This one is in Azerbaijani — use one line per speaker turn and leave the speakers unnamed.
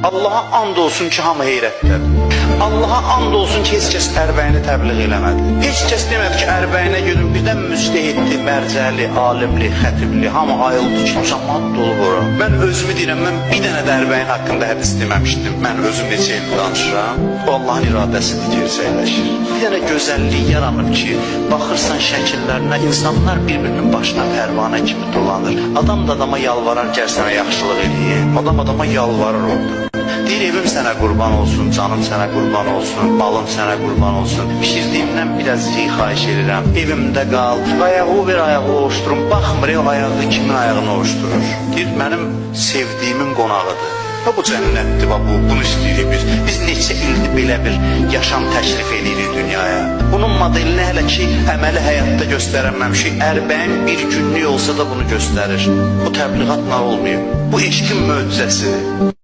Allaha and olsun ki, hamı heyrətdədir. Allaha and olsun ki, heç kəs ərbəyini təbliğ eləmədi. Heç kəs demədi ki, ərbəyinə görün birdən müctehidli, mərcəli, alimli, xətibli, hamı ayıldı ki, cəmaat dolub ora. Mən özümü deyirəm, mən bir dənə də ərbəyin haqqında hədis deməmişdim. Mən özüm neçə il danışıram. Bu Allahın iradəsidir, gerçəkləşir. Bir dənə gözəllik yaranıb ki, baxırsan şəkillərinə, insanlar bir-birinin başına pərvanə kimi dolanır. Adam da adama yalvarar, gəl sənə yaxşılıq eləyim. Adam adama yalvarır orada. Deyir, evim sənə qurban olsun, canım sənə qurban olsun, malım sənə qurban olsun. Pişirdiyimdən biraz xahiş edirəm, evimdə qal. Ayağı ver, ayağı ovuşdurum. Baxmır, ayağı kimin ayağını ovuşdurur. Deyir, mənim sevdiyimin qonağıdır. Bu cənnətdir, bunu istəyirik biz. Biz neçə ildir belə bir yaşam təşrif edirik dünyaya. Bunun modelini hələ ki, əməli həyatda göstərəməmişik. Ərbəyin bir günlük olsa da bunu göstərir. Bu təbliğatla olmuyor. Bu eşqin möcüzəsidir.